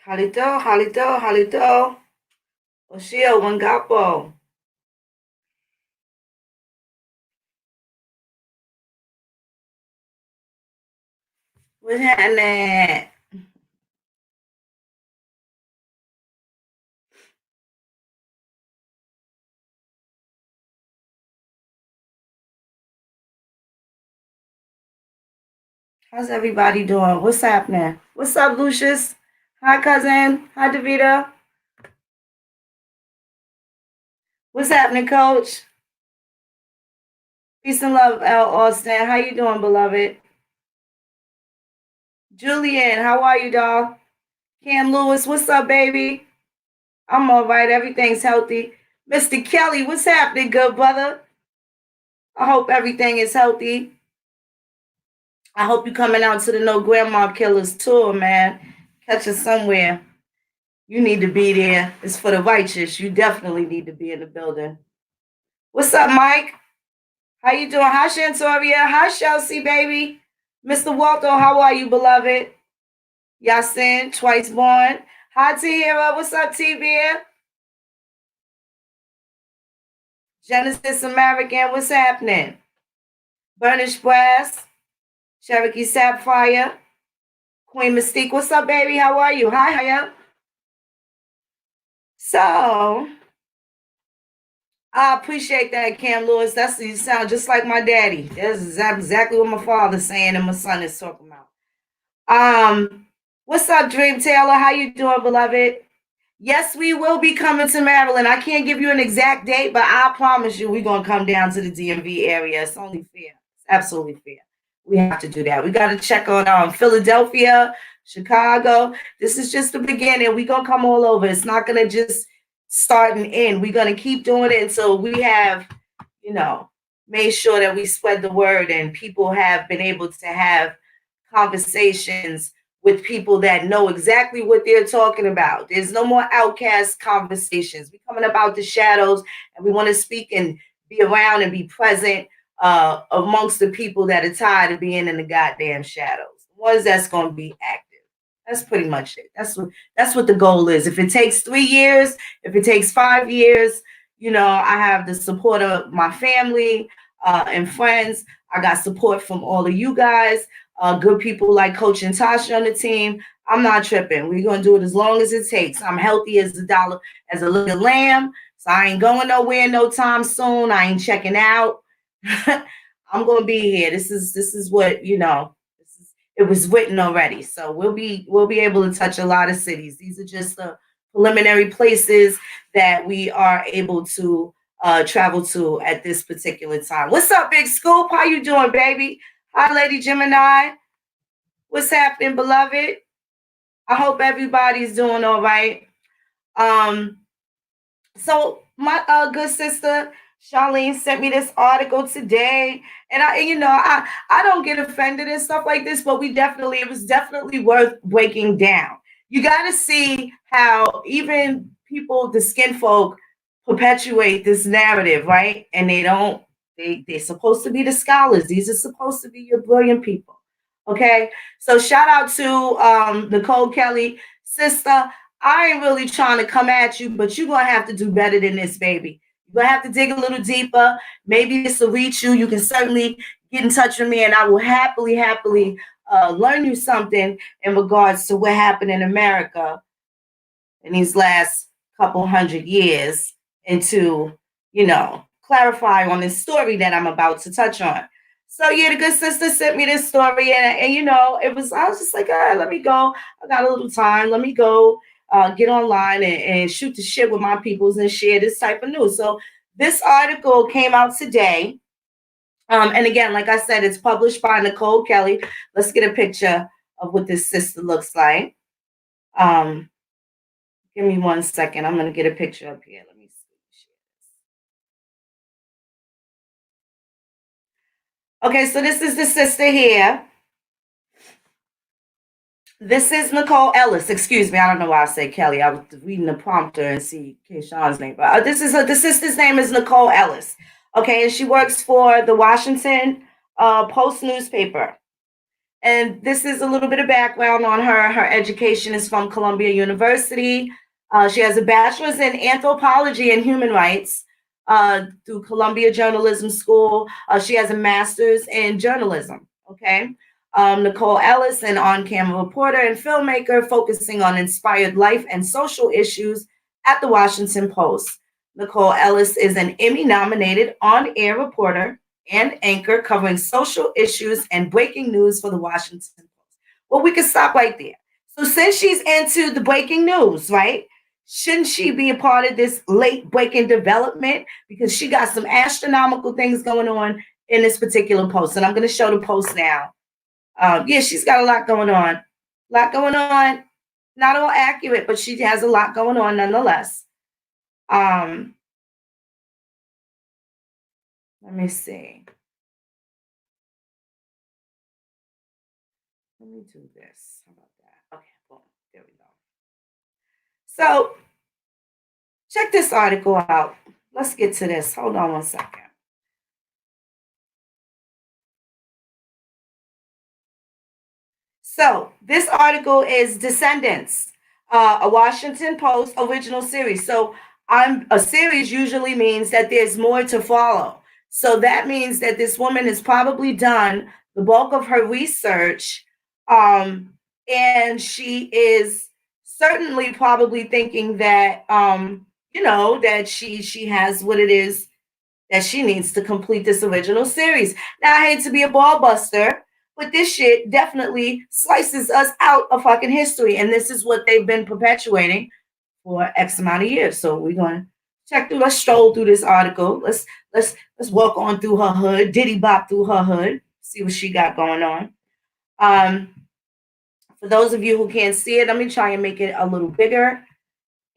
Halito, halito, halito. Oshio, Wangapo. What's happening? How's everybody doing? What's happening? What's up, Lucius? Hi, cousin. Hi, Davita. What's happening, coach? Peace and love, L. Austin. How you doing, beloved? Julian, how are you, dog? Cam Lewis, what's up, baby? I'm all right. Everything's healthy. Mr. Kelly, what's happening, good brother? I hope everything is healthy. I hope you coming out to the No Grandma Killers tour, man. Catch us somewhere. You need to be there. It's for the righteous. You definitely need to be in the building. What's up, Mike? How you doing? Hi, Shantoria. Hi, Chelsea, baby. Mr. Walter, how are you, beloved? Yasin, twice born. Hi, Tahira. What's up, T-Bear? Genesis American, what's happening? Burnish Brass, Cherokee Sapphire, Queen Mystique. What's up, baby? How are you? Hi, hiya. So, I appreciate that, Cam Lewis. That's you sound just like my daddy. That's exactly what my father's saying and my son is talking about. What's up, Dream Taylor? How you doing, beloved? Yes, we will be coming to Maryland. I can't give you an exact date, but I promise you we're gonna come down to the DMV area. It's only fair. It's absolutely fair. We have to do that. We got to check on Philadelphia, Chicago. This is just the beginning. We're gonna come all over. It's not gonna just start and end. We're gonna keep doing it until we have, you know, made sure that we spread the word and people have been able to have conversations with people that know exactly what they're talking about. There's no more outcast conversations. We're coming about the shadows and we want to speak and be around and be present amongst the people that are tired of being in the goddamn shadows. The ones that's going to be active. That's pretty much it. That's what the goal is. If it takes 3 years, if it takes 5 years, I have the support of my family and friends. I got support from all of you guys, good people like Coach and Tasha on the team. I'm not tripping. We're gonna do it as long as it takes. I'm healthy as a dollar, as a little lamb. So I ain't going nowhere no time soon. I ain't checking out. I'm gonna be here. This is what it was written already. So we'll be able to touch a lot of cities. These are just the preliminary places that we are able to travel to at this particular time. What's up, Big Scoop? How you doing, baby? Hi, Lady Gemini. What's happening, beloved? I hope everybody's doing all right. Um, so my good sister Charlene sent me this article today, and I don't get offended and stuff like this, but it was definitely worth breaking down. You got to see how even people, the skin folk, perpetuate this narrative, right? And they don't. They're supposed to be the scholars. These are supposed to be your brilliant people. Okay, so shout out to Nicole Kelly, sister. I ain't really trying to come at you, but you're gonna have to do better than this, baby. You're gonna have to dig a little deeper. Maybe this will reach you. You can certainly get in touch with me, and I will happily learn you something in regards to what happened in America in these last couple hundred years, and to clarify on this story that I'm about to touch on. So yeah, the good sister sent me this story, and I was just like, all right, let me go. I got a little time. Let me go get online and shoot the shit with my peoples and share this type of news. So this article came out today. And again, like I said, it's published by Nicole Kelly. Let's get a picture of what this sister looks like. Um, Give me 1 second. I'm going to get a picture up here. Let me see. Okay, so this is the sister here. This is Nicole Ellis. Excuse me. I don't know why I say Kelly. I was reading the prompter and see Keishawn's name. But the sister's name is Nicole Ellis. Okay, and she works for the Washington Post newspaper. And this is a little bit of background on her. Her education is from Columbia University. She has a bachelor's in anthropology and human rights through Columbia Journalism School. She has a master's in journalism. Okay. Nicole Ellis, an on camera reporter and filmmaker focusing on inspired life and social issues at the Washington Post. Nicole Ellis is an Emmy nominated on air reporter and anchor covering social issues and breaking news for the Washington Post. Well, we can stop right there. So, since she's into the breaking news, right? Shouldn't she be a part of this late breaking development? Because she got some astronomical things going on in this particular post. And I'm going to show the post now. Yeah, she's got a lot going on. A lot going on. Not all accurate, but she has a lot going on nonetheless. Let me see. Let me do this. How about that? Okay, boom. There we go. So check this article out. Let's get to this. Hold on one second. So this article is Descendants, a Washington Post original series. So a series usually means that there's more to follow. So that means that this woman has probably done the bulk of her research, and she is certainly probably thinking that that she has what it is that she needs to complete this original series. Now I hate to be a ball buster, but this shit definitely slices us out of fucking history, and this is what they've been perpetuating for X amount of years. So we're gonna let's stroll through this article. Let's walk on through her hood, diddy bop through her hood, see what she got going on. For those of you who can't see it, let me try and make it a little bigger.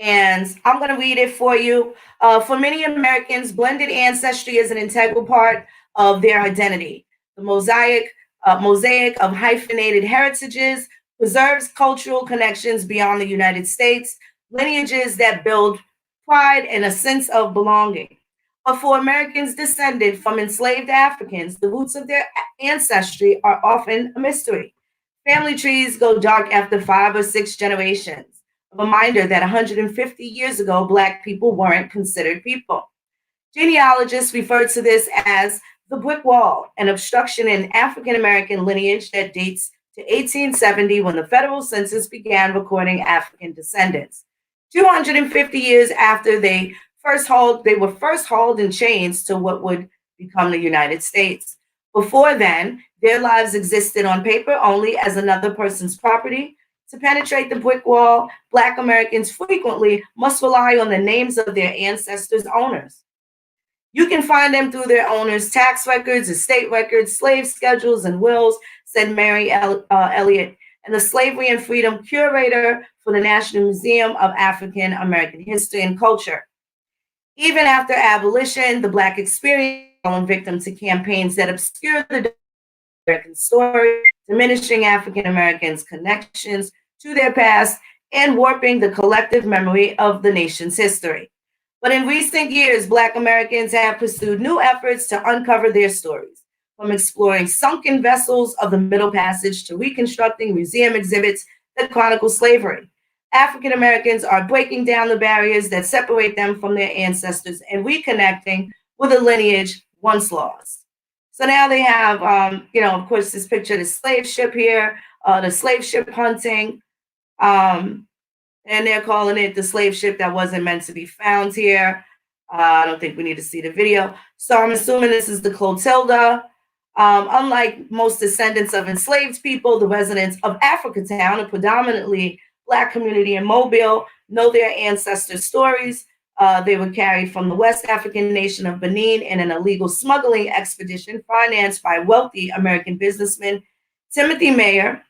And I'm going to read it for you. For many Americans, blended ancestry is an integral part of their identity. The mosaic of hyphenated heritages preserves cultural connections beyond the United States, lineages that build pride and a sense of belonging. But for Americans descended from enslaved Africans, the roots of their ancestry are often a mystery. Family trees go dark after 5 or 6 generations. A reminder that 150 years ago, Black people weren't considered people. Genealogists refer to this as the brick wall, an obstruction in African American lineage that dates to 1870 when the federal census began recording African descendants. 250 years after they were first hauled in chains to what would become the United States. Before then, their lives existed on paper only as another person's property. To penetrate the brick wall, Black Americans frequently must rely on the names of their ancestors' owners. You can find them through their owners' tax records, estate records, slave schedules, and wills, said Mary Elliott, and the Slavery and Freedom Curator for the National Museum of African American History and Culture. Even after abolition, the Black experience fallen victim to campaigns that obscure the American story, diminishing African Americans' connections to their past and warping the collective memory of the nation's history. But in recent years, Black Americans have pursued new efforts to uncover their stories, from exploring sunken vessels of the Middle Passage to reconstructing museum exhibits that chronicle slavery. African Americans are breaking down the barriers that separate them from their ancestors and reconnecting with a lineage once lost. So now they have, of course, this picture of the slave ship here, the slave ship hunting, and they're calling it the slave ship that wasn't meant to be found here. I don't think we need to see the video. So I'm assuming this is the Clotilda. Unlike most descendants of enslaved people, the residents of Africatown, a predominantly Black community in Mobile, know their ancestors' stories. They were carried from the West African nation of Benin in an illegal smuggling expedition financed by wealthy American businessman Timothy Mayer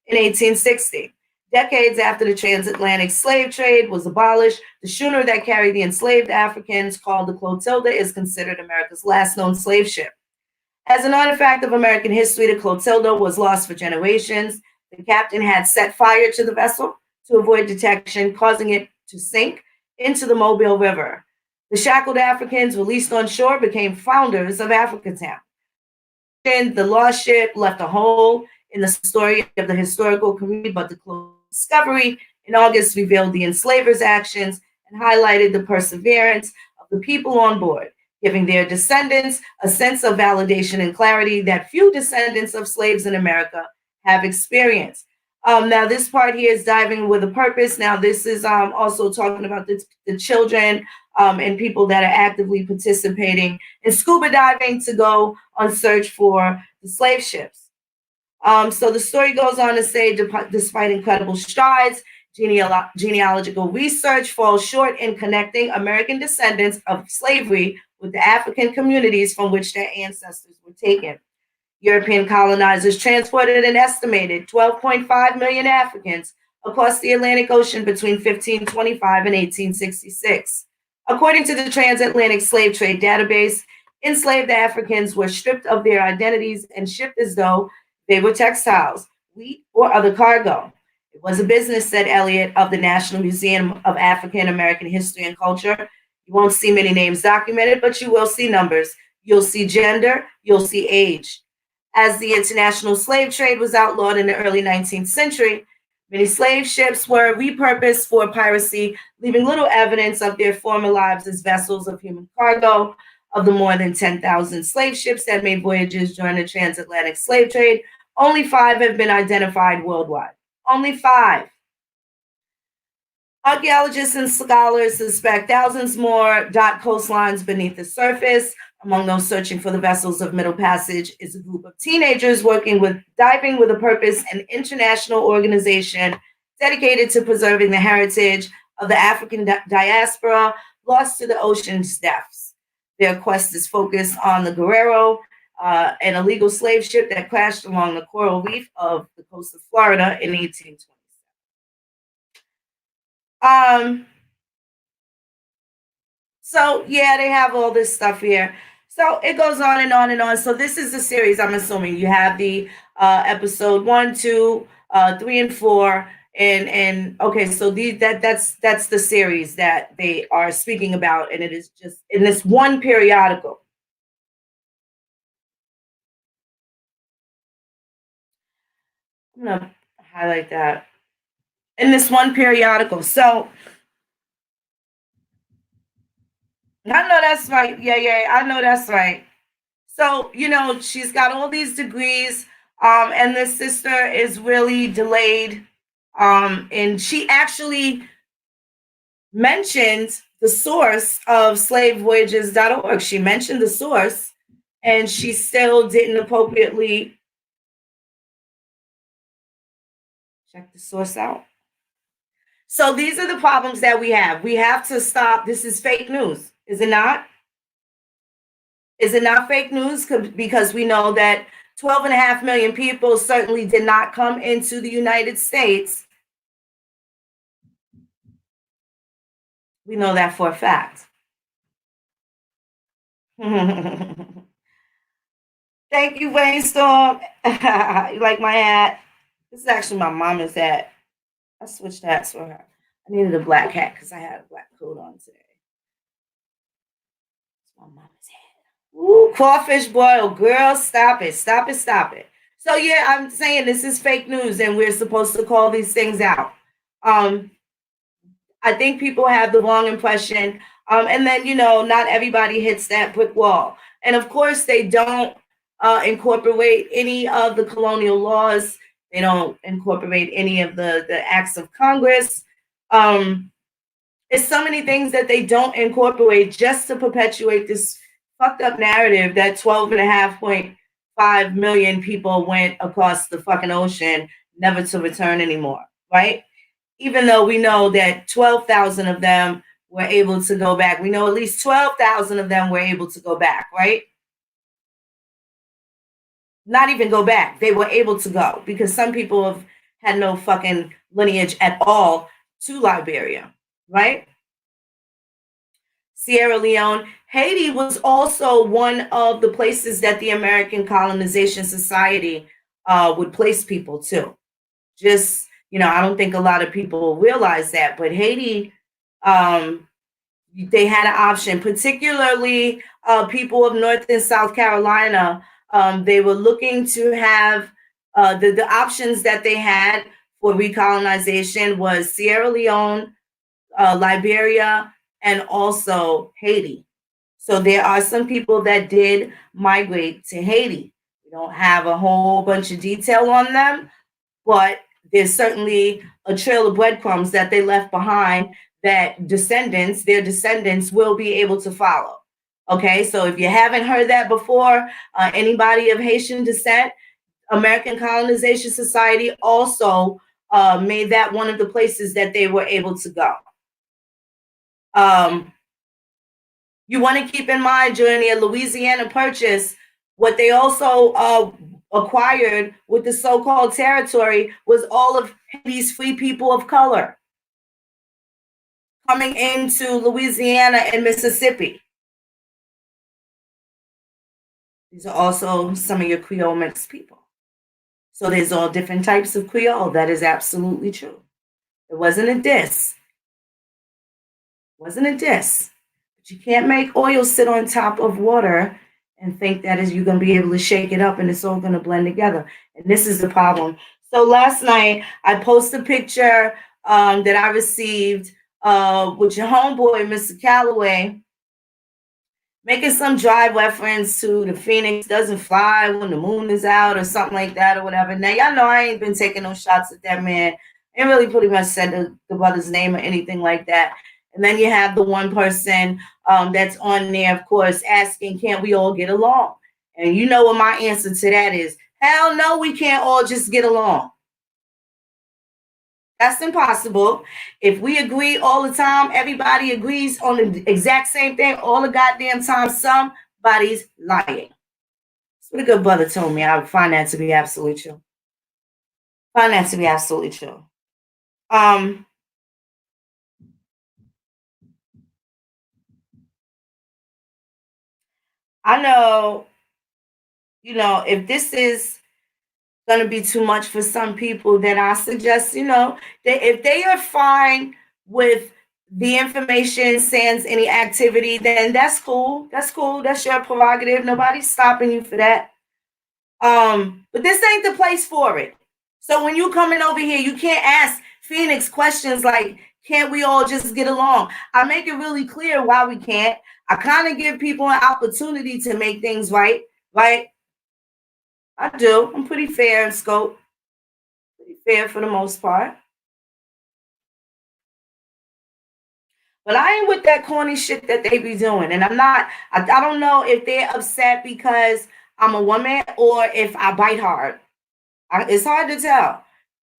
in 1860. Decades after the transatlantic slave trade was abolished, the schooner that carried the enslaved Africans, called the Clotilda, is considered America's last known slave ship. As an artifact of American history, the Clotilda was lost for generations. The captain had set fire to the vessel to avoid detection, causing it to sink into the Mobile River. The shackled Africans released on shore became founders of Africatown. The lost ship left a hole in the story of the historical community, but the close discovery in August revealed the enslavers' actions and highlighted the perseverance of the people on board, giving their descendants a sense of validation and clarity that few descendants of slaves in America have experienced. Now, this part here is diving with a purpose. Now, this is also talking about the children and people that are actively participating in scuba diving to go on search for the slave ships. So the story goes on to say, despite incredible strides, genealogical research falls short in connecting American descendants of slavery with the African communities from which their ancestors were taken. European colonizers transported an estimated 12.5 million Africans across the Atlantic Ocean between 1525 and 1866. According to the Transatlantic Slave Trade Database, enslaved Africans were stripped of their identities and shipped as though they were textiles, wheat, or other cargo. It was a business, said Elliott of the National Museum of African American History and Culture. You won't see many names documented, but you will see numbers. You'll see gender, you'll see age. As the international slave trade was outlawed in the early 19th century, many slave ships were repurposed for piracy, leaving little evidence of their former lives as vessels of human cargo. Of the more than 10,000 slave ships that made voyages during the transatlantic slave trade, only 5 have been identified worldwide. Only 5. Archaeologists and scholars suspect thousands more dot coastlines beneath the surface. Among those searching for the vessels of Middle Passage is a group of teenagers working with Diving with a Purpose, an international organization dedicated to preserving the heritage of the African diaspora lost to the ocean's depths. Their quest is focused on the Guerrero, an illegal slave ship that crashed along the coral reef of the coast of Florida in 1827. So yeah, they have all this stuff here. So it goes on and on and on. So this is the series. I'm assuming you have the episode 1, 2, 3, and 4, and okay. So that's the series that they are speaking about, and it is just in this one periodical. I'm gonna highlight that in this one periodical. So I know that's right. Yeah, I know that's right. So, she's got all these degrees, and this sister is really delayed. And she actually mentioned the source of slavevoyages.org. She mentioned the source, and she still didn't appropriately check the source out. So these are the problems that we have. We have to stop. This is fake news, is it not? Is it not fake news? Because we know that 12.5 million people certainly did not come into the United States. We know that for a fact. Thank you, Brainstorm. You like my hat? This is actually my mama's hat. I switched hats for her. I needed a black hat because I had a black coat on today. It's my mama's hat. Ooh, crawfish boil. Girl, stop it. Stop it. Stop it. So yeah, I'm saying this is fake news and we're supposed to call these things out. I think people have the wrong impression. And then, not everybody hits that brick wall. And of course, they don't incorporate any of the colonial laws. They don't incorporate any of the acts of Congress. It's so many things that they don't incorporate just to perpetuate this fucked up narrative that 12.5 million people went across the fucking ocean, never to return anymore, right? Even though we know that 12,000 of them were able to go back. We know at least 12,000 of them were able to go back, right? Not even go back. They were able to go because some people have had no fucking lineage at all to Liberia, right? Sierra Leone. Haiti was also one of the places that the American Colonization Society would place people to. Just, I don't think a lot of people realize that, but Haiti, they had an option, particularly people of North and South Carolina. They were looking to have The options that they had for recolonization was Sierra Leone, Liberia, and also Haiti. So there are some people that did migrate to Haiti. We don't have a whole bunch of detail on them, but there's certainly a trail of breadcrumbs that they left behind that their descendants, will be able to follow. Okay, so if you haven't heard that before, anybody of Haitian descent, American Colonization Society also made that one of the places that they were able to go. Um, you want to keep in mind during the Louisiana Purchase, what they also acquired with the so-called territory was all of these free people of color coming into Louisiana and Mississippi. These are also some of your Creole mixed people. So there's all different types of Creole. That is absolutely true. It wasn't a diss. It wasn't a diss. But you can't make oil sit on top of water and think that is you're going to be able to shake it up and it's all going to blend together. And this is the problem. So last night I posted a picture that I received with your homeboy, Mr. Calloway, making some dry reference to the Phoenix doesn't fly when the moon is out or something like that or whatever. Now, y'all know I ain't been taking no shots at that man. Ain't really pretty much said the brother's name or anything like that. And then you have the one person that's on there, of course, asking, can't we all get along? And you know what my answer to that is? Hell no, we can't all just get along. That's impossible. If we agree all the time, everybody agrees on the exact same thing all the goddamn time, somebody's lying. That's what a good brother told me. I would find that to be absolutely true. Find that to be absolutely true. Um, I know, if this is going to be too much for some people, then I suggest, that if they are fine with the information sans any activity, then that's cool. That's cool. That's your prerogative. Nobody's stopping you for that. But this ain't the place for it. So when you coming over here, you can't ask Phoenix questions like, can't we all just get along? I make it really clear why we can't. I kind of give people an opportunity to make things right, right? I do. I'm pretty fair in scope, pretty fair for the most part. But I ain't with that corny shit that they be doing. And I'm not, I don't know if they're upset because I'm a woman or if I bite hard. It's hard to tell.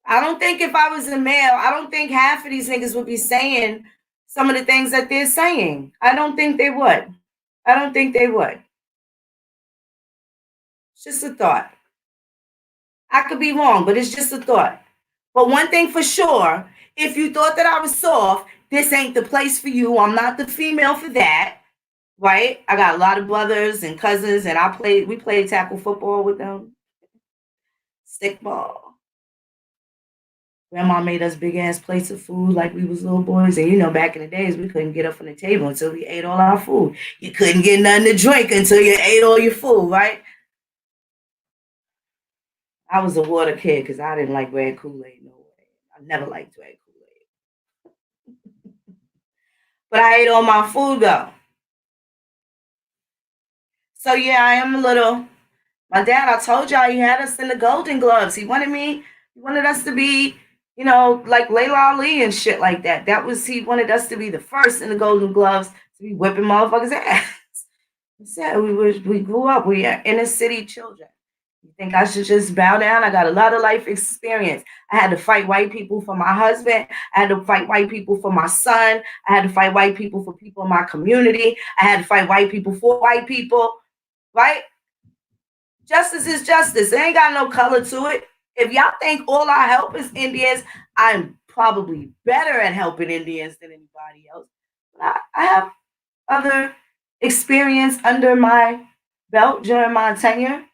I don't think if I was a male, I don't think half of these niggas would be saying some of the things that they're saying. I don't think they would. I don't think they would. It's just a thought. I could be wrong, but it's just a thought. But one thing for sure, if you thought that I was soft, this ain't the place for you. I'm not the female for that. Right? I got a lot of brothers and cousins, and we played tackle football with them. Stickball. Grandma made us big ass plates of food like we was little boys. And back in the days, we couldn't get up from the table until we ate all our food. You couldn't get nothing to drink until you ate all your food, right? I was a water kid because I didn't like red Kool-Aid. No way. I never liked red Kool-Aid. But I ate all my food though. So yeah, I am a little. My dad, I told y'all, he had us in the Golden Gloves. He wanted us to be, like Layla Ali and shit like that. He wanted us to be the first in the Golden Gloves to be whipping motherfuckers' ass. He said we grew up, we are inner city children. You think I should just bow down? I got a lot of life experience. I had to fight white people for my husband. I had to fight white people for my son. I had to fight white people for people in my community. I had to fight white people for white people, right? Justice is justice. It ain't got no color to it. If y'all think all I help is Indians, I'm probably better at helping Indians than anybody else. But I have other experience under my belt during my tenure.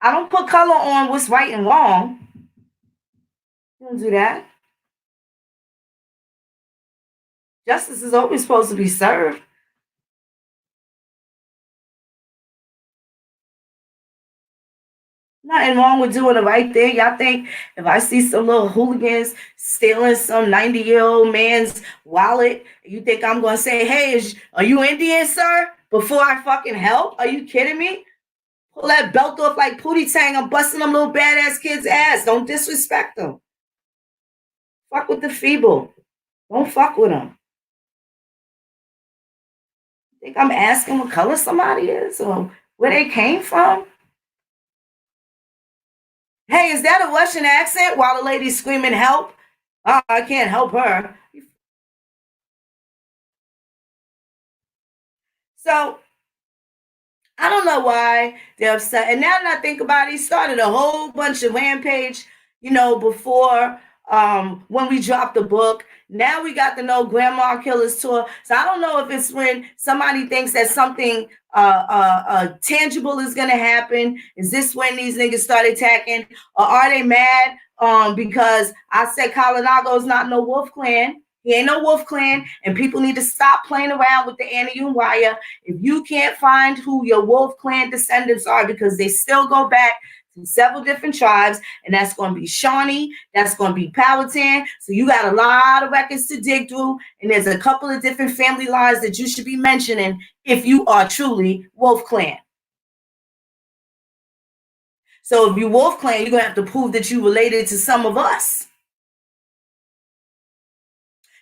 I don't put color on what's right and wrong. You don't do that. Justice is always supposed to be served. Nothing wrong with doing the right thing. Y'all think if I see some little hooligans stealing some 90-year-old man's wallet, you think I'm going to say, hey, are you Indian, sir? Before I fucking help? Are you kidding me? Pull that belt off like Pootie Tang. I'm busting them little badass kids' ass. Don't disrespect them. Fuck with the feeble. Don't fuck with them. Think I'm asking what color somebody is or where they came from? Hey, is that a Russian accent while the lady's screaming help? Oh, I can't help her. So I don't know why they're upset. And now that I think about it, he started a whole bunch of rampage, before when we dropped the book. Now we got the No Grandma Killers tour. So I don't know if it's when somebody thinks that something tangible is gonna happen. Is this when these niggas start attacking? Or are they mad because I said Colorado is not no Wolf Clan? He ain't no Wolf Clan, and people need to stop playing around with the Anna wire. If you can't find who your Wolf Clan descendants are, because they still go back to several different tribes, and that's going to be Shawnee, that's going to be Powhatan. So you got a lot of records to dig through, and there's a couple of different family lines that you should be mentioning if you are truly Wolf Clan. So if you Wolf Clan, you're going to have to prove that you related to some of us.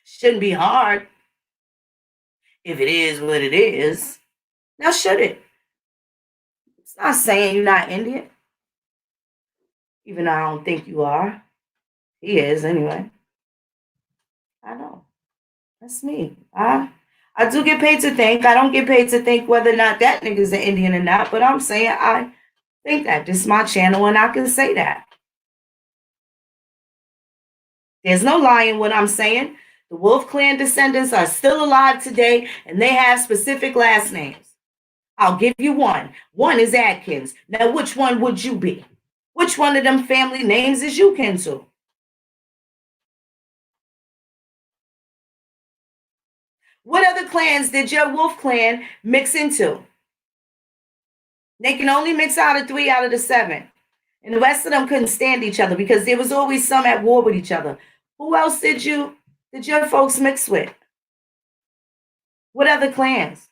Shouldn't be hard if it is what it is. Now, should it? It's not saying you're not Indian, even though I don't think you are. He is, anyway. I know. That's me. I do get paid to think. I don't get paid to think whether or not that nigga's an Indian or not, but I'm saying I think that. This is my channel, and I can say that. There's no lying what I'm saying. The Wolf Clan descendants are still alive today, and they have specific last names. I'll give you one. One is Adkins. Now, which one would you be? Which one of them family names is you kin to? What other clans did your Wolf Clan mix into? They can only mix out of 3 out of the 7. And the rest of them couldn't stand each other because there was always some at war with each other. Who else did your folks mix with? What other clans?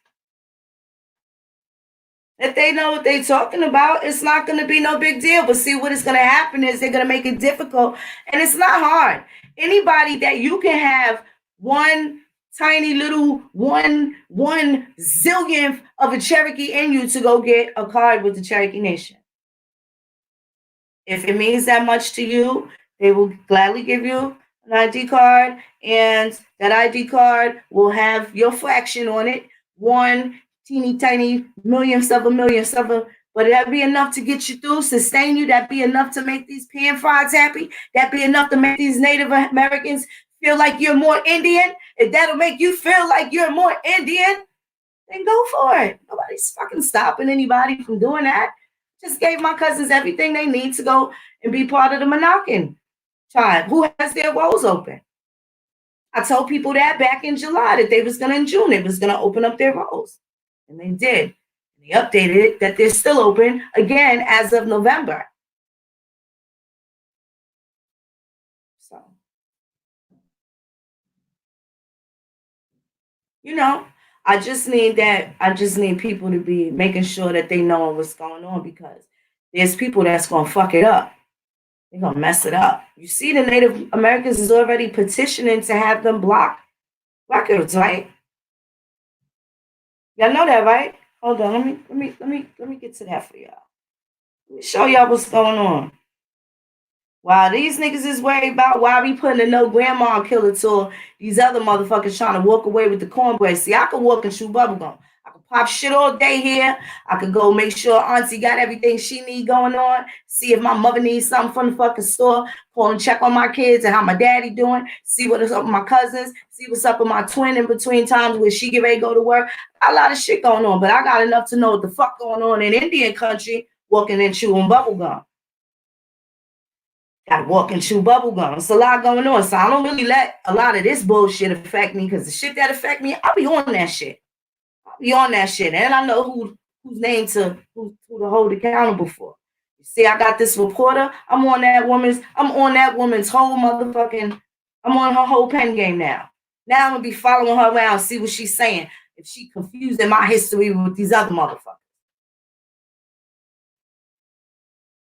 If they know what they're talking about, it's not going to be no big deal. But see, what is going to happen is they're going to make it difficult. And it's not hard. Anybody that you can have one tiny little one zillionth of a Cherokee in you to go get a card with the Cherokee Nation. If it means that much to you, they will gladly give you an ID card, and that ID card will have your fraction on it, one teeny tiny millionth of a, but that'd be enough to get you through, sustain you. That'd be enough to make these pan frogs happy. That'd be enough to make these Native Americans feel like you're more Indian. If that'll make you feel like you're more Indian, then go for it. Nobody's fucking stopping anybody from doing that. Just gave my cousins everything they need to go and be part of the Monacan tribe who has their rolls open. I told people that back in July that they was going to, in June, they was going to open up their rolls. And they did. They updated it that they're still open again as of November. So, I just need people to be making sure that they know what's going on, because there's people that's going to fuck it up. They're going to mess it up. You see, the Native Americans is already petitioning to have them block records, right? Y'all know that, right? Hold on, let me get to that for y'all. Let me show y'all what's going on. While these niggas is worried about why we putting a No Grandma Killer tour, these other motherfuckers trying to walk away with the cornbread. See, I can walk and chew bubblegum. I can pop shit all day here. I can go make sure Auntie got everything she need going on. See if my mother needs something from the fucking store. Call and check on my kids and how my daddy doing. See what's up with my cousins. See what's up with my twin in between times where she get ready to go to work. I got a lot of shit going on, but I got enough to know what the fuck going on in Indian country walking and chewing bubblegum. Got to walk and chew bubblegum. It's a lot going on. So I don't really let a lot of this bullshit affect me, because the shit that affect me, I'll be on that shit. I'll be on that shit. And I know whose name who to hold accountable for. You See, I got this reporter. I'm on that woman's whole motherfucking. I'm on her whole pen game now. Now I'm gonna be following her around, see what she's saying. If she confusing my history with these other motherfuckers.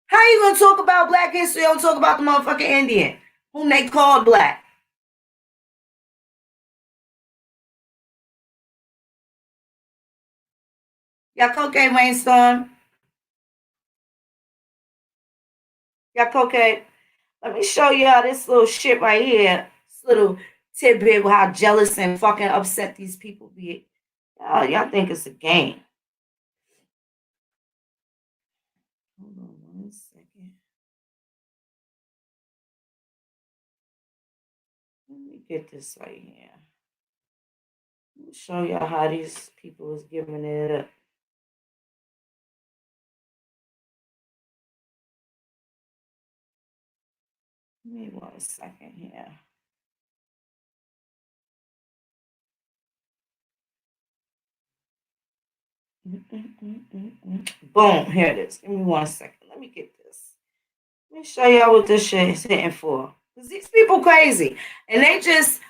How you gonna talk about black history? Don't talk about the motherfucking Indian whom they called black. Y'all cocaine rainstorm. Y'all cocaine. Let me show y'all this little shit right here. This little tidbit of how jealous and fucking upset these people be. Y'all think it's a game. Hold on 1 second. Let me get this right here. Let me show y'all how these people is giving it up. Give me 1 second here. Boom, here it is. Give me 1 second. Let me get this. Let me show y'all what this shit is hitting for. Because these people crazy. And they just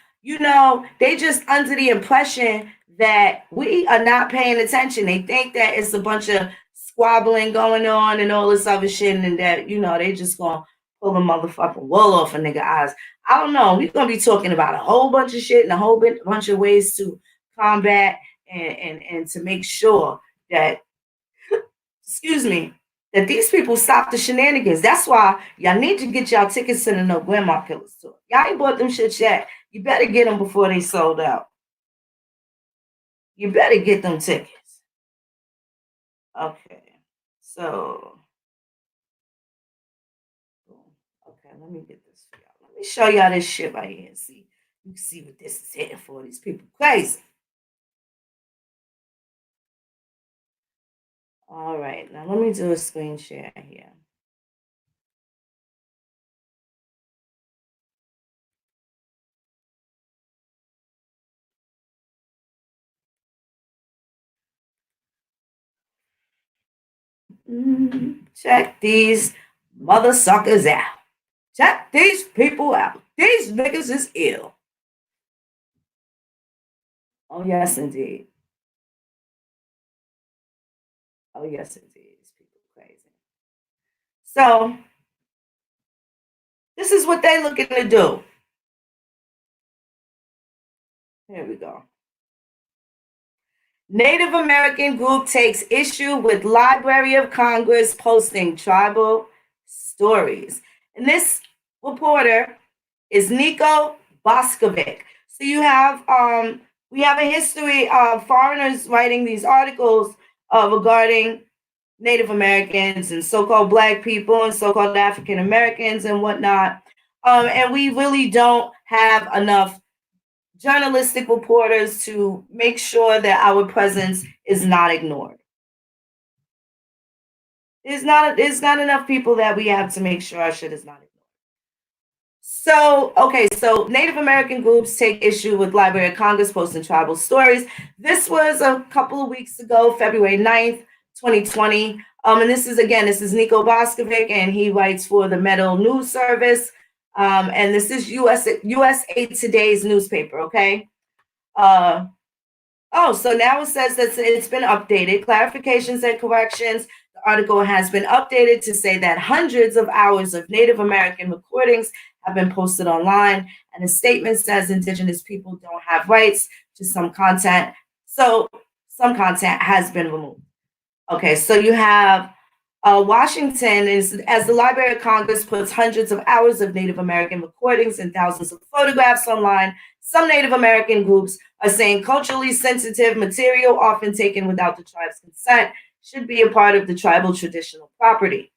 under the impression that we are not paying attention. They think that it's a bunch of squabbling going on and all this other shit, and that, they just gonna pull the motherfucking wool off a nigga eyes. I don't know. We're gonna be talking about a whole bunch of shit and a whole bunch of ways to combat and to make sure that, excuse me, that these people stop the shenanigans. That's why y'all need to get y'all tickets to the No Grandma Killers tour. Y'all ain't bought them shit yet. You better get them before they sold out. You better get them tickets. Okay. So, okay, let me get this for y'all. Let me show y'all this shit right here and see. You can see what this is hitting for. These people crazy. All right, now let me do a screen share here. Check these mother suckers out. Check these people out. These niggas is ill. Oh, yes, indeed. Oh, yes, indeed. These people crazy. So, this is what they looking to do. Here we go. Native American group takes issue with Library of Congress posting tribal stories. And this reporter is Nicole Boskovic. So we have a history of foreigners writing these articles regarding Native Americans and so-called Black people and so-called African Americans and whatnot. And we really don't have enough journalistic reporters to make sure that our presence is not ignored. There's not enough people that we have to make sure our shit is not ignored. So Native American groups take issue with Library of Congress posting tribal stories. This was a couple of weeks ago, February 9th, 2020. And this is Nico Boskovic, and he writes for the Meadow News Service. And this is USA Today's newspaper, okay? So now it says that it's been updated. Clarifications and corrections. The article has been updated to say that hundreds of hours of Native American recordings have been posted online, and the statement says Indigenous people don't have rights to some content. So some content has been removed. Okay, so you have Washington as the Library of Congress puts hundreds of hours of Native American recordings and thousands of photographs online. Some Native American groups are saying culturally sensitive material, often taken without the tribe's consent, should be a part of the tribal traditional property.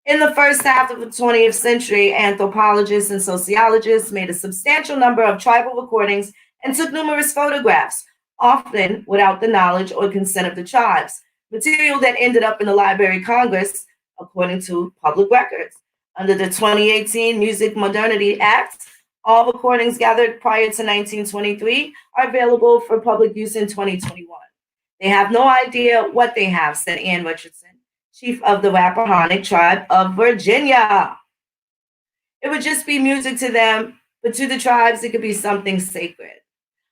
In the first half of the 20th century, anthropologists and sociologists made a substantial number of tribal recordings and took numerous photographs, often without the knowledge or consent of the tribes. Material that ended up in the Library of Congress, according to public records. Under the 2018 Music Modernity Act, all recordings gathered prior to 1923 are available for public use in 2021. They have no idea what they have, said Ann Richardson. chief of the Rappahannock tribe of Virginia. It would just be music to them, but to the tribes, it could be something sacred.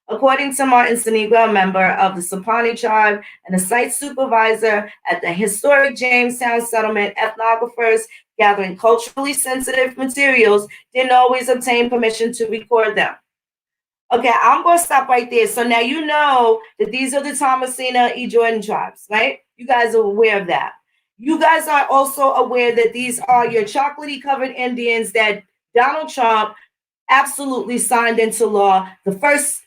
According to Martin Sanigua, a member of the Sapani tribe and a site supervisor at the historic Jamestown settlement, ethnographers gathering culturally sensitive materials didn't always obtain permission to record them. Okay, I'm going to stop right there. So now you know that these are the Thomasina E. Jordan tribes, right? You guys are aware of that. You guys are also aware that these are your chocolatey covered Indians that Donald Trump absolutely signed into law. The first,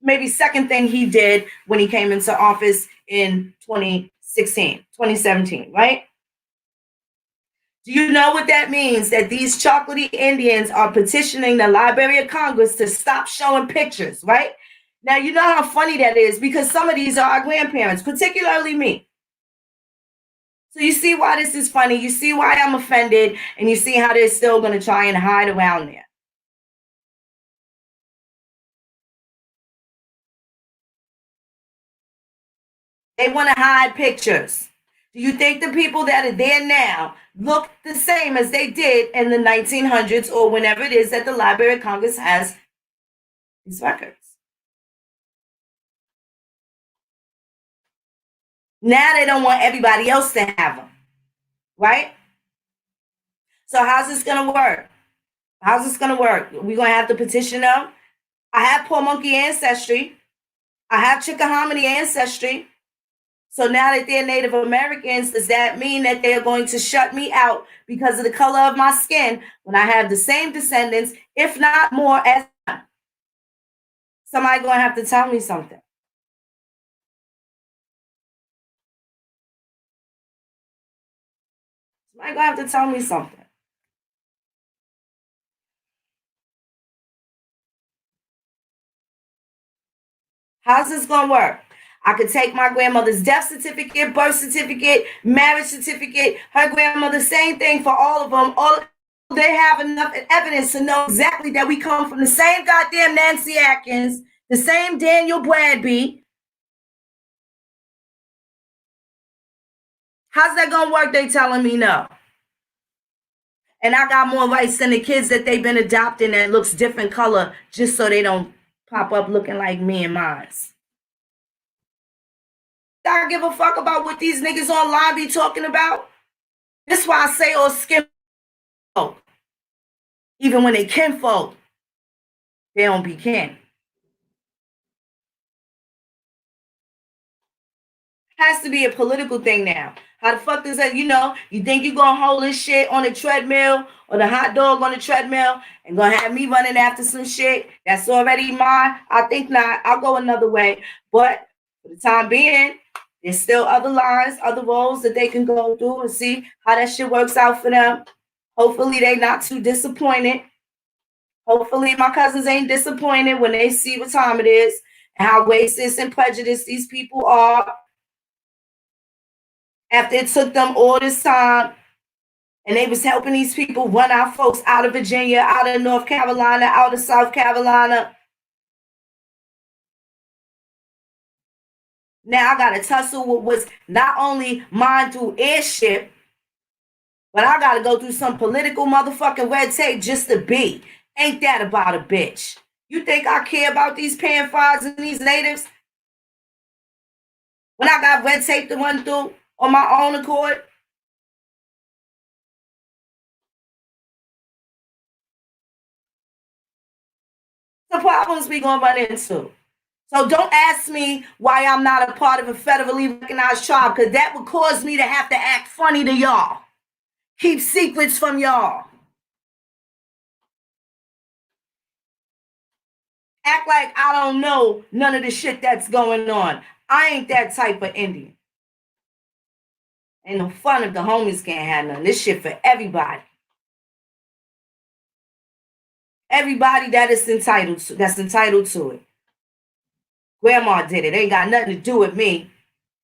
maybe second thing he did when he came into office in 2017, right? Do you know what that means? That these chocolatey Indians are petitioning the Library of Congress to stop showing pictures, right? Now, you know how funny that is because some of these are our grandparents, particularly me. So you see why this is funny. You see why I'm offended, and you see how they're still going to try and hide around there. They want to hide pictures. Do you think the people that are there now look the same as they did in the 1900s or whenever it is that the Library of Congress has these records? Now they don't want everybody else to have them, right? So how's this gonna work? How's this gonna work? We're gonna have to petition them. I have poor monkey ancestry. I have Chickahominy ancestry. So now that they're Native Americans, does that mean that they're going to shut me out because of the color of my skin when I have the same descendants, if not more, as somebody gonna have to tell me something? Somebody gonna have to tell me something. How's this gonna work? I could take my grandmother's death certificate, birth certificate, marriage certificate, her grandmother, same thing for all of them. All they have enough evidence to know exactly that we come from the same goddamn Nancy Atkins, the same Daniel Bradby. How's that gonna work? They telling me no. And I got more rights than the kids that they've been adopting that looks different color just so they don't pop up looking like me and mine. I give a fuck about what these niggas online be talking about. That's why I say all skin folk. Even when they kinfolk, they don't be kin. Has to be a political thing now. How the fuck does that? You think you gonna hold this shit on the treadmill or the hot dog on the treadmill and gonna have me running after some shit that's already mine? I think not. I'll go another way. But for the time being, there's still other lines, other roles that they can go through and see how that shit works out for them. Hopefully they not too disappointed. Hopefully my cousins ain't disappointed when they see what time it is and how racist and prejudiced these people are after it took them all this time and they was helping these people run our folks out of Virginia, out of North Carolina, out of South Carolina. Now I got to tussle with what's not only mine through airship, but I got to go through some political motherfucking red tape just to be. Ain't that about a bitch? You think I care about these pan-fries and these natives when I got red tape to run through on my own accord? The problems we gonna run into. So don't ask me why I'm not a part of a federally recognized tribe, because that would cause me to have to act funny to y'all. Keep secrets from y'all. Act like I don't know none of the shit that's going on. I ain't that type of Indian. Ain't no fun if the homies can't have none. This shit for everybody. Everybody that's entitled to it. Grandma did it. Ain't got nothing to do with me.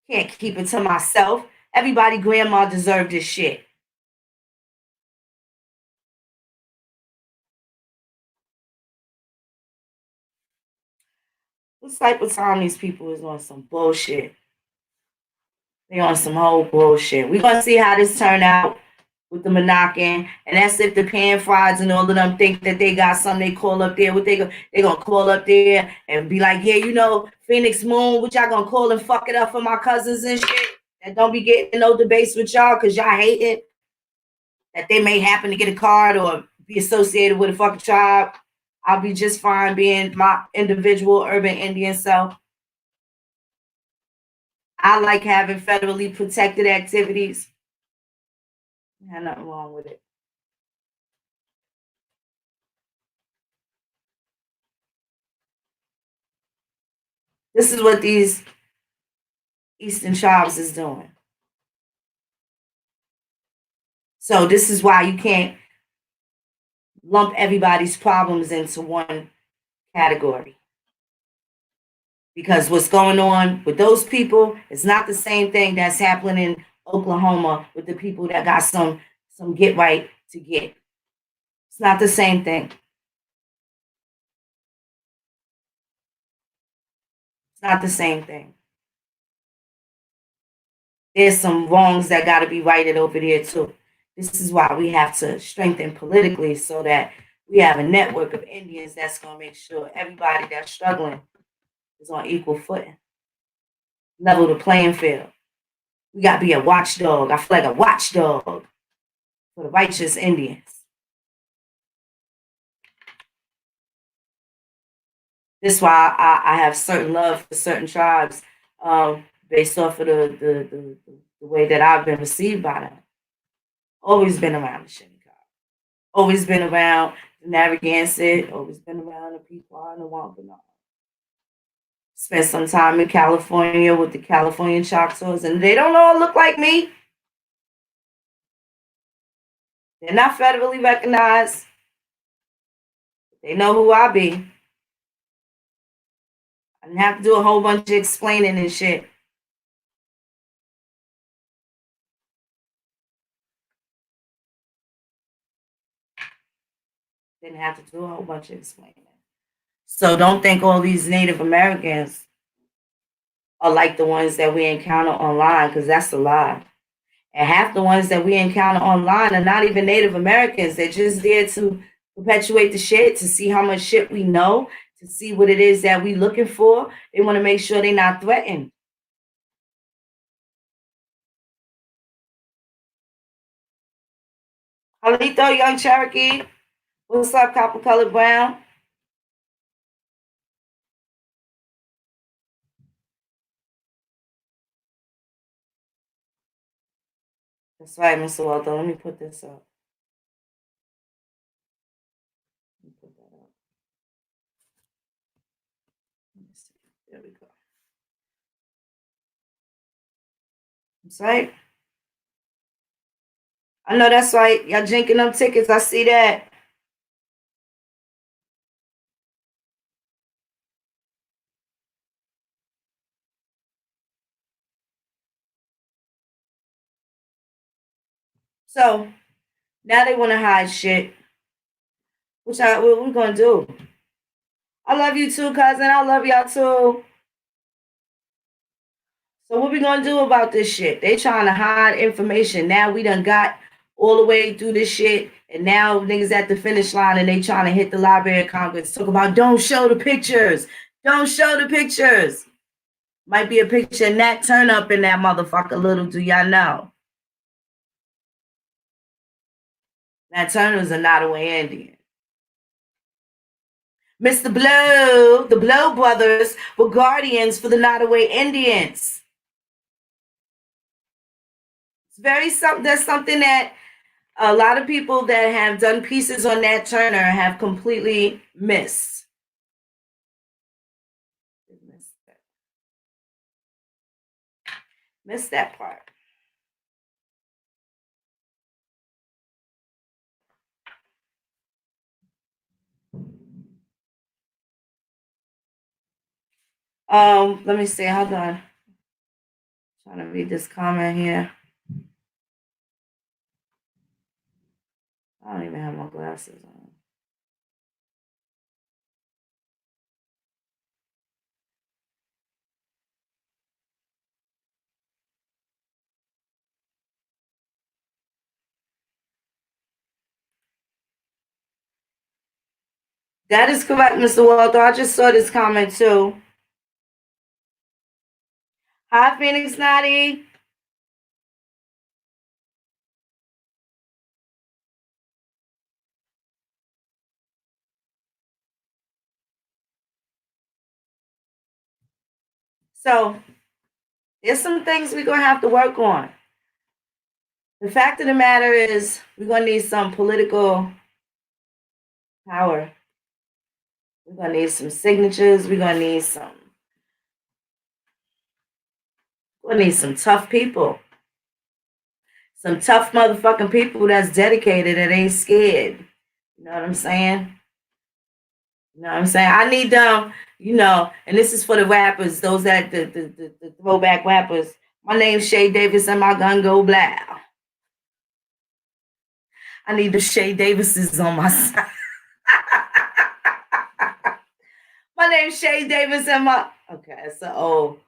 Can't keep it to myself. Everybody grandma deserved this shit. What type of time these people is on some bullshit? They on some whole bullshit. We're gonna see how this turn out with the Monacan, and that's if the pan fries and all of them think that they got something. They call up there. What they gonna call up there and be like, yeah, you know, Phoenix Moon, what y'all gonna call and fuck it up for my cousins and shit. And don't be getting in no debates with y'all because y'all hate it. That they may happen to get a card or be associated with a fucking tribe. I'll be just fine being my individual urban Indian self. I like having federally protected activities. There's nothing wrong with it. This is what these Eastern tribes is doing. So this is why you can't lump everybody's problems into one category. Because what's going on with those people is not the same thing that's happening in Oklahoma with the people that got some get right to get. It's not the same thing. It's not the same thing. There's some wrongs that got to be righted over there too. This is why we have to strengthen politically so that we have a network of Indians that's going to make sure everybody that's struggling is on equal footing, level the playing field. We got to be a watchdog. I feel like a watchdog for the righteous Indians. This is why I have certain love for certain tribes based off of the way that I've been received by them. Always been around the Shinnecock. Always been around the Narragansett. Always been around the Pequot and the Wampanoag. Spent some time in California with the Californian Choctaws, and they don't all look like me. They're not federally recognized. They know who I be. I didn't have to do a whole bunch of explaining and shit. Didn't have to do a whole bunch of explaining. So don't think all these Native Americans are like the ones that we encounter online, because that's a lie. And half the ones that we encounter online are not even Native Americans. They're just there to perpetuate the shit, to see how much shit we know, to see what it is that we looking for. They want to make sure they're not threatened. Alito, Young Cherokee. What's up, Copper Colored Brown? That's right, Mr. Walter. Let me put this up. Let me put that up. There we go. That's right. I know that's right. Y'all jinking them tickets. I see that. So now they want to hide shit. What we gonna do? I love you too, cousin. I love y'all too. So what we gonna do about this shit? They trying to hide information. Now we done got all the way through this shit, and now niggas at the finish line, and they trying to hit the Library of Congress. Talk about don't show the pictures. Don't show the pictures. Might be a picture of Nat Turn up in that motherfucker. Little do y'all know. Nat Turner's a Nottoway Indian. Mr. Blow, the Blow brothers were guardians for the Nottoway Indians. It's very something. That's something that a lot of people that have done pieces on Nat Turner have completely missed. Missed that part. Let me see. Hold on. Trying to read this comment here. I don't even have my glasses on. That is correct, Mr. Walter. I just saw this comment too. Hi, Phoenix Natty. So there's some things we're gonna have to work on. The fact of the matter is, we're gonna need some political power. We're gonna need some signatures. We're gonna need some tough people. Some tough motherfucking people that's dedicated and ain't scared. You know what I'm saying? You know what I'm saying? I need them, and this is for the rappers, those that the throwback rappers. My name's Shay Davis and my gun go blah. I need the Shay Davises on my side. My name's Shay Davis and my it's an old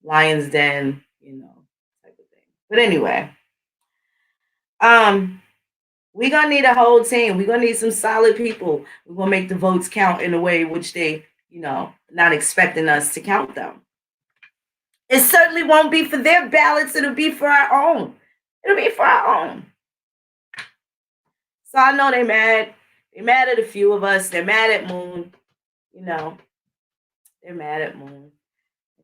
Lions Den, type of thing. But anyway, um, we're gonna need a whole team. We're gonna need some solid people. We're gonna make the votes count in a way which they, not expecting us to count them. It certainly won't be for their ballots, it'll be for our own. It'll be for our own. So I know they're mad. They're mad at a few of us. They're mad at Moon. They're mad at Moon.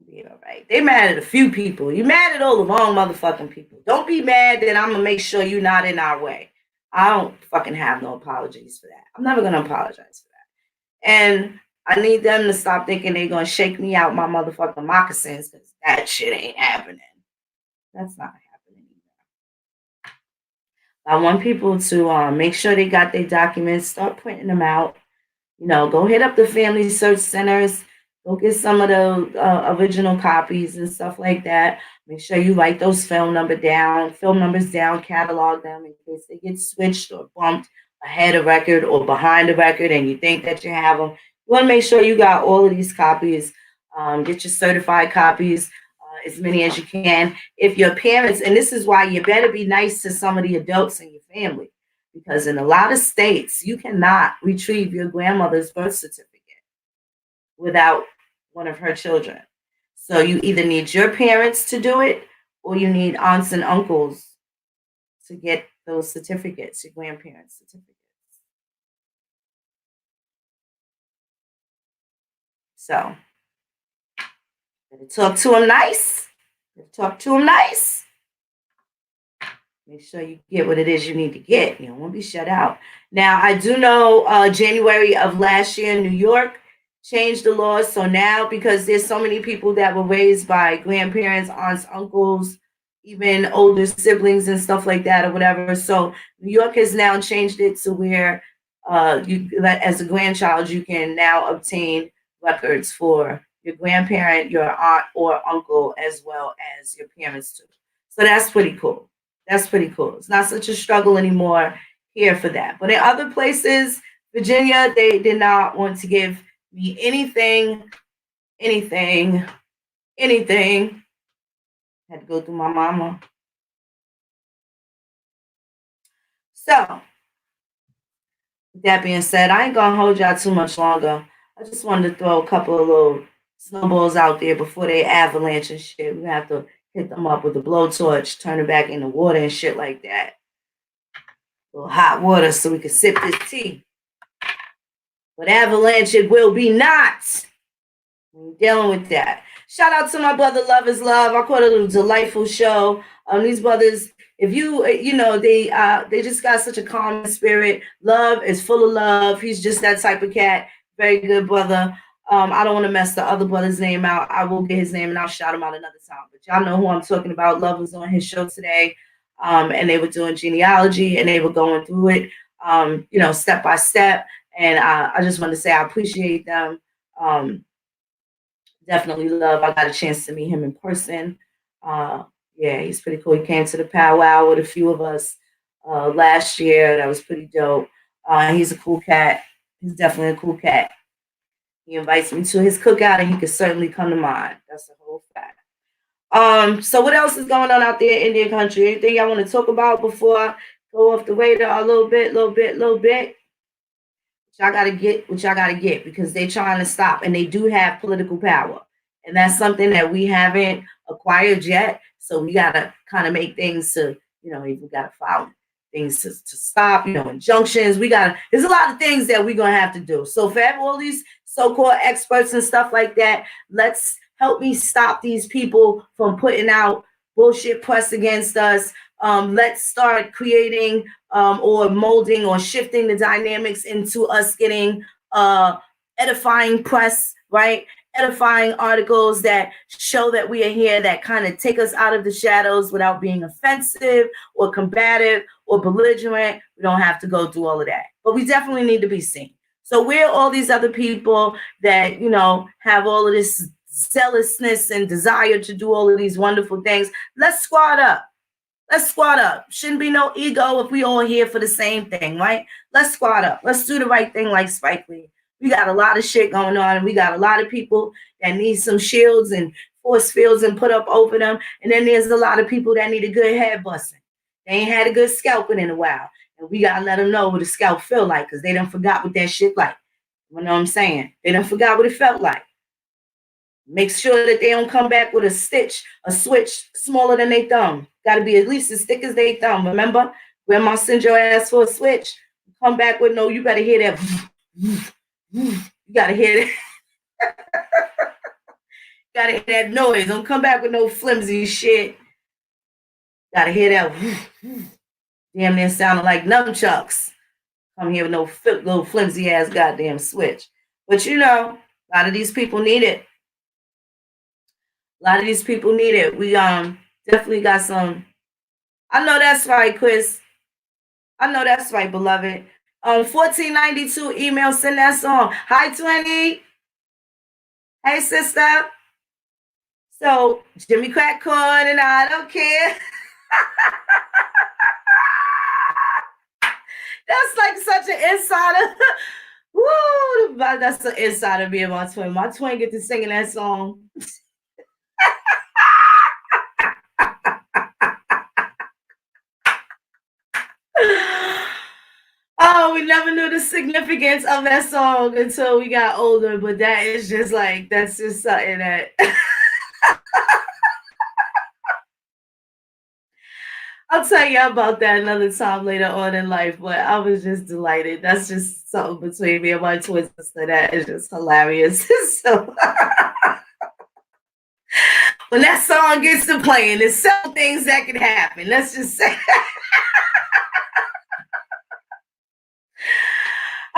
Be all right. They mad at a few people. You mad at all the wrong motherfucking people. Don't be mad that I'm gonna make sure you're not in our way. I don't fucking have no apologies for that. I'm never gonna apologize for that. And I need them to stop thinking they're gonna shake me out my motherfucking moccasins, because that shit ain't happening. That's not happening. I want people to make sure they got their documents, start printing them out. Go hit up the family search centers. Go get some of the original copies and stuff like that. Make sure you write those film numbers down, catalog them in case they get switched or bumped ahead of record or behind the record and you think that you have them. You want to make sure you got all of these copies. Get your certified copies, as many as you can. If your parents, and this is why you better be nice to some of the adults in your family, because in a lot of states, you cannot retrieve your grandmother's birth certificate without one of her children. So you either need your parents to do it or you need aunts and uncles to get those certificates, your grandparents' certificates. So, better talk to them nice. Talk to them nice. Make sure you get what it is you need to get. You don't want to be shut out. Now, I do know January of last year, New York changed the laws. So now, because there's so many people that were raised by grandparents, aunts, uncles, even older siblings and stuff like that or whatever. So New York has now changed it to where you, as a grandchild, you can now obtain records for your grandparent, your aunt or uncle, as well as your parents too. So that's pretty cool. That's pretty cool. It's not such a struggle anymore here for that. But in other places, Virginia, they did not want to give me anything. Had to go through my mama. So, with that being said, I ain't gonna hold y'all too much longer. I just wanted to throw a couple of little snowballs out there before they avalanche and shit. We're gonna have to hit them up with a blowtorch, turn it back into water and shit like that. A little hot water so we can sip this tea. But avalanche it will be not. I'm dealing with that. Shout out to my brother Love is Love. I caught a delightful show. These brothers, if they just got such a calm spirit. Love is full of love. He's just that type of cat. Very good brother. I don't want to mess the other brother's name out. I will get his name and I'll shout him out another time. But y'all know who I'm talking about. Love was on his show today. And they were doing genealogy and they were going through it, step by step. And I just want to say I appreciate them. Definitely Love. I got a chance to meet him in person. Yeah, he's pretty cool. He came to the powwow with a few of us last year. That was pretty dope. He's a cool cat. He's definitely a cool cat. He invites me to his cookout, and he could certainly come to mine. That's a whole fact. So what else is going on out there in Indian country? Anything y'all want to talk about before I go off the radar a little bit? What y'all gotta get what y'all gotta get because they're trying to stop and they do have political power. And that's something that we haven't acquired yet. So we gotta kind of make things to, we gotta file things to stop, injunctions. There's a lot of things that we're gonna have to do. So for all these so-called experts and stuff like that, let's help me stop these people from putting out bullshit press against us. Let's start creating or molding or shifting the dynamics into us getting edifying press, right? Edifying articles that show that we are here, that kind of take us out of the shadows without being offensive or combative or belligerent. We don't have to go through all of that, but we definitely need to be seen. So we're all these other people that, have all of this zealousness and desire to do all of these wonderful things. Let's squad up. Let's squad up. Shouldn't be no ego if we all here for the same thing, right? Let's squad up. Let's do the right thing like Spike Lee. We got a lot of shit going on, and we got a lot of people that need some shields and force fields and put up over them. And then there's a lot of people that need a good head busting. They ain't had a good scalping in a while. And we got to let them know what a scalp feel like because they done forgot what that shit like. You know what I'm saying? They done forgot what it felt like. Make sure that they don't come back with a switch smaller than their thumb. Got to be at least as thick as their thumb. Remember? Grandma send your ass for a switch. Come back with no, you better hear that. You gotta hear that. Gotta hear that noise. Don't come back with no flimsy shit. Gotta hear that. Damn near sounding like nunchucks. Come here with no little flimsy ass goddamn switch. But a lot of these people need it. A lot of these people need it. We definitely got some. I know that's right, Chris. I know that's right, beloved. 1492 email, send that song. Hi, 20. Hey, sister. So, Jimmy Crack Corn and I don't care. That's like such an insider. Woo, that's an insider being my twin. My twin get to singing that song. Oh, we never knew the significance of that song until we got older, but that is just like, that's just something that I'll tell you about that another time later on in life, but I was just delighted. That's just something between me and my twin sister that is just hilarious. So when that song gets to playing, there's some things that can happen. Let's just say.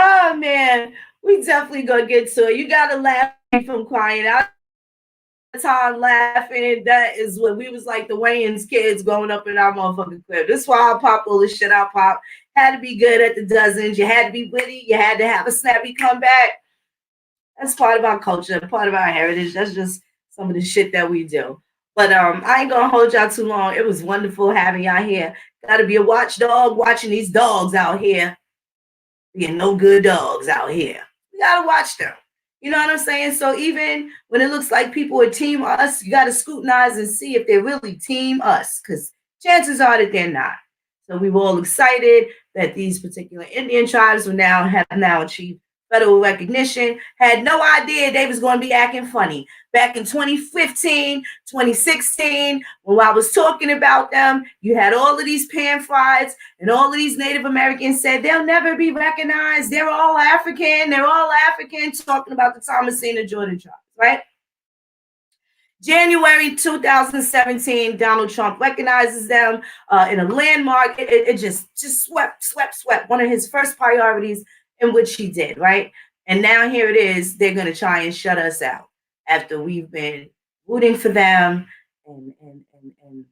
Oh man, we definitely gonna get to it. You gotta laugh from crying out. Time laughing. That is when we was like the Wayans kids growing up in our motherfucking crib. This is why I pop all this shit I pop. Had to be good at the dozens. You had to be witty. You had to have a snappy comeback. That's part of our culture, part of our heritage. That's just some of the shit that we do. But I ain't gonna hold y'all too long. It was wonderful having y'all here. Gotta be a watchdog watching these dogs out here. Being no good dogs out here. We gotta watch them. You know what I'm saying? So even when it looks like people are team us, you gotta scrutinize and see if they're really team us, because chances are that they're not. So we were all excited that these particular Indian tribes have now achieved federal recognition. Had no idea they was going to be acting funny. Back in 2015, 2016, when I was talking about them, you had all of these pan-frieds and all of these Native Americans said they'll never be recognized. They're all African. They're all African, talking about the Thomasina Jordan tribes, right? January 2017, Donald Trump recognizes them in a landmark. It just swept. One of his first priorities, in which he did, right? And now here it is. They're going to try and shut us out after we've been rooting for them and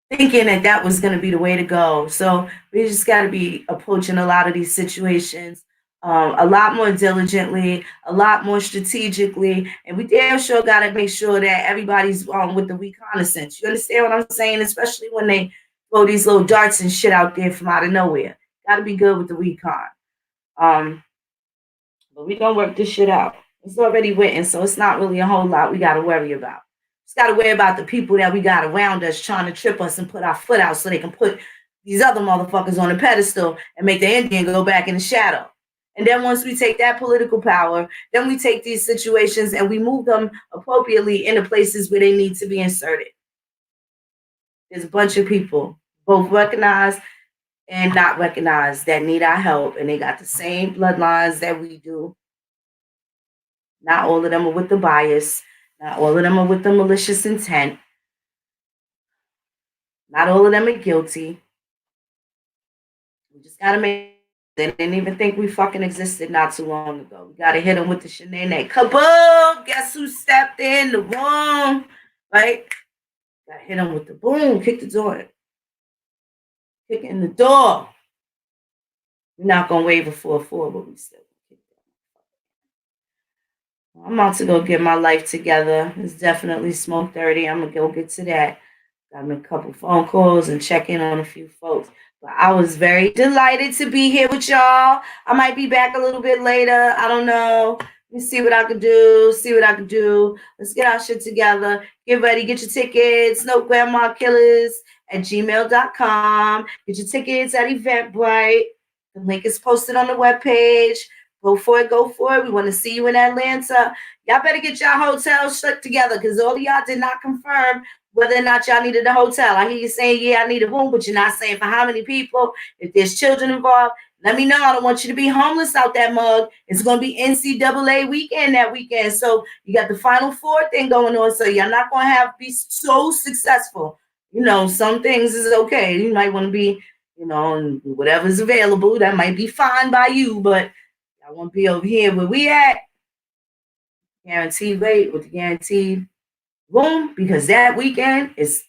thinking that was going to be the way to go. So we just got to be approaching a lot of these situations a lot more diligently, a lot more strategically, and we damn sure got to make sure that everybody's with the reconnaissance. You understand what I'm saying? Especially when they throw these little darts and shit out there from out of nowhere. Got to be good with the recon. But we gonna work this shit out. It's already written, so it's not really a whole lot we got to worry about. Just got to worry about the people that we got around us trying to trip us and put our foot out so they can put these other motherfuckers on the pedestal and make the Indian go back in the shadow. And then once we take that political power, then we take these situations and we move them appropriately into places where they need to be inserted. There's a bunch of people, both recognized and not recognized, that need our help, and they got the same bloodlines that we do. Not all of them are with the bias. Not all of them are with the malicious intent. Not all of them are guilty. We just gotta make. They didn't even think we fucking existed not too long ago. We gotta hit them with the shenanigans. Kaboom! Guess who stepped in the room? Right? Gotta hit them with the boom. Kick the door. Kick in the door. We're not gonna wave a 4-4, but we still. I'm about to go get my life together. It's definitely smoke 30. I'm gonna go get to that. Got me a couple phone calls and check in on a few folks. But I was very delighted to be here with y'all. I might be back a little bit later. I don't know. Let me see what I can do. See what I can do. Let's get our shit together. Get ready. Get your tickets. No Grandma Killers at gmail.com. Get your tickets at Eventbrite. The link is posted on the webpage. Go for it. Go for it. We want to see you in Atlanta. Y'all better get y'all hotels shut together because all of y'all did not confirm whether or not y'all needed a hotel. I hear you saying, yeah, I need a room, but you're not saying for how many people. If there's children involved, let me know. I don't want you to be homeless out that mug. It's going to be NCAA weekend that weekend. So you got the Final Four thing going on. So you're not going to be so successful. You know, some things is okay. You might want to be, you know, whatever's available. That might be fine by you, but I want to be over here where we at. Guaranteed rate with the guaranteed room, because that weekend is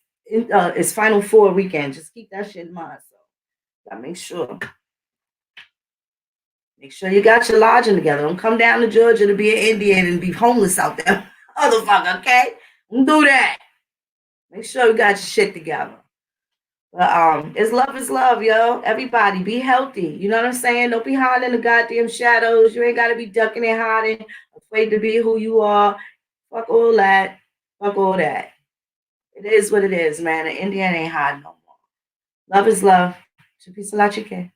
Final Four weekend. Just keep that shit in mind. So gotta make sure you got your lodging together. Don't come down to Georgia to be an Indian and be homeless out there, motherfucker. Okay, don't do that. Make sure you got your shit together. But it's love, yo. Everybody, be healthy. You know what I'm saying? Don't be hiding in the goddamn shadows. You ain't gotta be ducking and hiding, afraid to be who you are. Fuck all that. Fuck all that. It is what it is, man. An Indian ain't hiding no more. Love is love. Peace a la chicken.